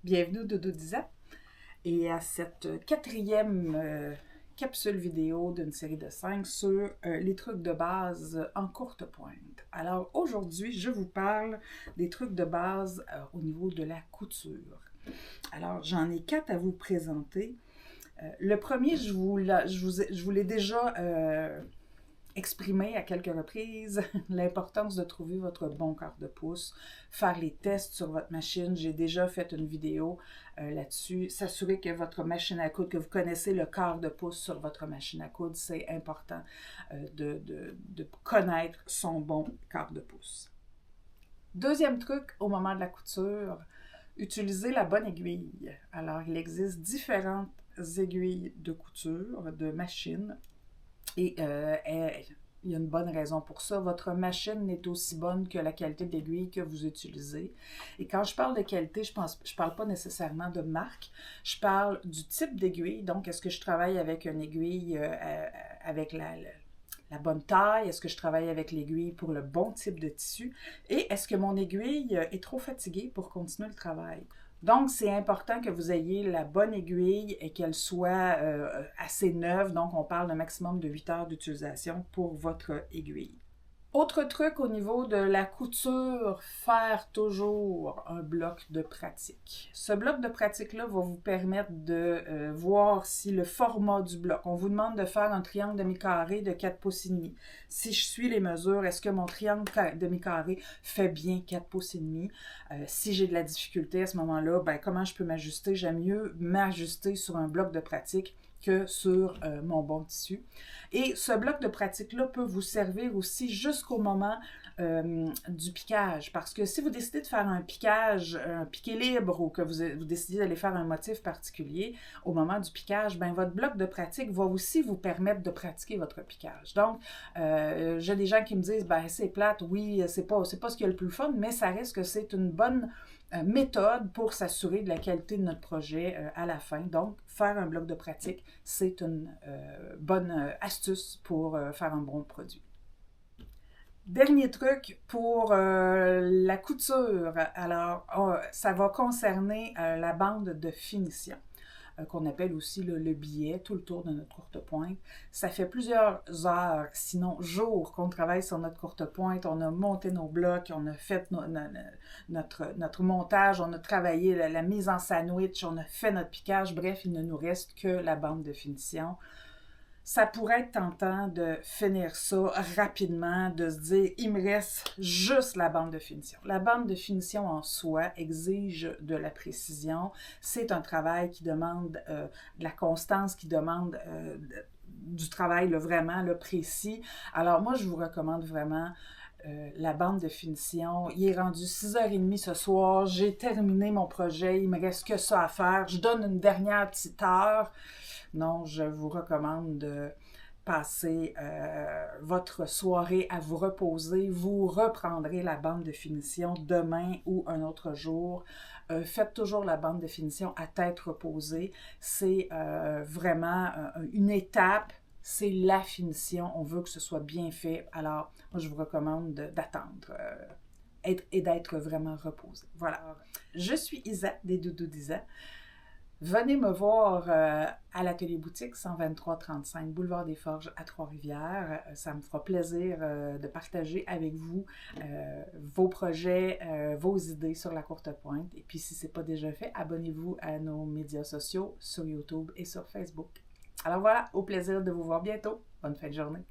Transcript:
Bienvenue au Dodo Disa et à cette quatrième capsule vidéo d'une série de 5 sur les trucs de base en courte pointe. Alors aujourd'hui, je vous parle des trucs de base au niveau de la couture. Alors j'en ai 4 à vous présenter. Le premier, je vous l'ai déjà exprimé à quelques reprises, l'importance de trouver votre bon quart de pouce, faire les tests sur votre machine. J'ai déjà fait une vidéo là-dessus. S'assurer que votre machine à coudre, que vous connaissez le quart de pouce sur votre machine à coudre, c'est important de connaître son bon quart de pouce. Deuxième truc, au moment de la couture, utilisez la bonne aiguille. Alors, il existe différentes aiguilles de couture, de machine. Et il y a une bonne raison pour ça. Votre machine n'est aussi bonne que la qualité d'aiguille que vous utilisez. Et quand je parle de qualité, je parle pas nécessairement de marque. Je parle du type d'aiguille. Donc, est-ce que je travaille avec une aiguille avec la bonne taille? Est-ce que je travaille avec l'aiguille pour le bon type de tissu? Et est-ce que mon aiguille est trop fatiguée pour continuer le travail? Donc, c'est important que vous ayez la bonne aiguille et qu'elle soit assez neuve. Donc, on parle d'un maximum de 8 heures d'utilisation pour votre aiguille. Autre truc au niveau de la couture, faire toujours un bloc de pratique. Ce bloc de pratique-là va vous permettre de voir si le format du bloc, on vous demande de faire un triangle demi-carré de 4 pouces et demi. Si je suis les mesures, est-ce que mon triangle demi-carré fait bien 4 pouces et demi? Si j'ai de la difficulté à ce moment-là, ben, comment je peux m'ajuster? J'aime mieux m'ajuster sur un bloc de pratique que sur mon bon tissu. Et ce bloc de pratique-là peut vous servir aussi jusqu'au moment du piquage. Parce que si vous décidez de faire un piquage, un piqué libre, ou que vous décidez d'aller faire un motif particulier, au moment du piquage, ben, votre bloc de pratique va aussi vous permettre de pratiquer votre piquage. Donc, j'ai des gens qui me disent, ben, c'est plate, oui, c'est pas ce qu'il y a le plus fun, mais ça reste que c'est une bonne méthode pour s'assurer de la qualité de notre projet à la fin. Donc, faire un bloc de pratique, c'est une bonne astuce pour faire un bon produit. Dernier truc pour la couture. Alors, ça va concerner la bande de finition, qu'on appelle aussi le billet, tout le tour de notre courte pointe. Ça fait plusieurs heures, sinon jours, qu'on travaille sur notre courte pointe. On a monté nos blocs, on a fait notre montage, on a travaillé la mise en sandwich, on a fait notre piquage. Bref, il ne nous reste que la bande de finition. Ça pourrait être tentant de finir ça rapidement, de se dire « il me reste juste la bande de finition ». La bande de finition en soi exige de la précision. C'est un travail qui demande de la constance, qui demande du travail vraiment précis. Alors moi, je vous recommande vraiment la bande de finition. Il est rendu 6h30 ce soir. J'ai terminé mon projet. Il me reste que ça à faire. Je donne une dernière petite heure. Non, je vous recommande de passer votre soirée à vous reposer. Vous reprendrez la bande de finition demain ou un autre jour. Faites toujours la bande de finition à tête reposée. C'est vraiment une étape. C'est la finition. On veut que ce soit bien fait. Alors, moi, je vous recommande d'attendre et d'être vraiment reposé. Voilà. Je suis Isa des Dodo Disa. Venez me voir à l'atelier boutique 123-35 Boulevard des Forges à Trois-Rivières. Ça me fera plaisir de partager avec vous vos projets, vos idées sur la courte pointe. Et puis si ce n'est pas déjà fait, abonnez-vous à nos médias sociaux sur YouTube et sur Facebook. Alors voilà, au plaisir de vous voir bientôt. Bonne fin de journée.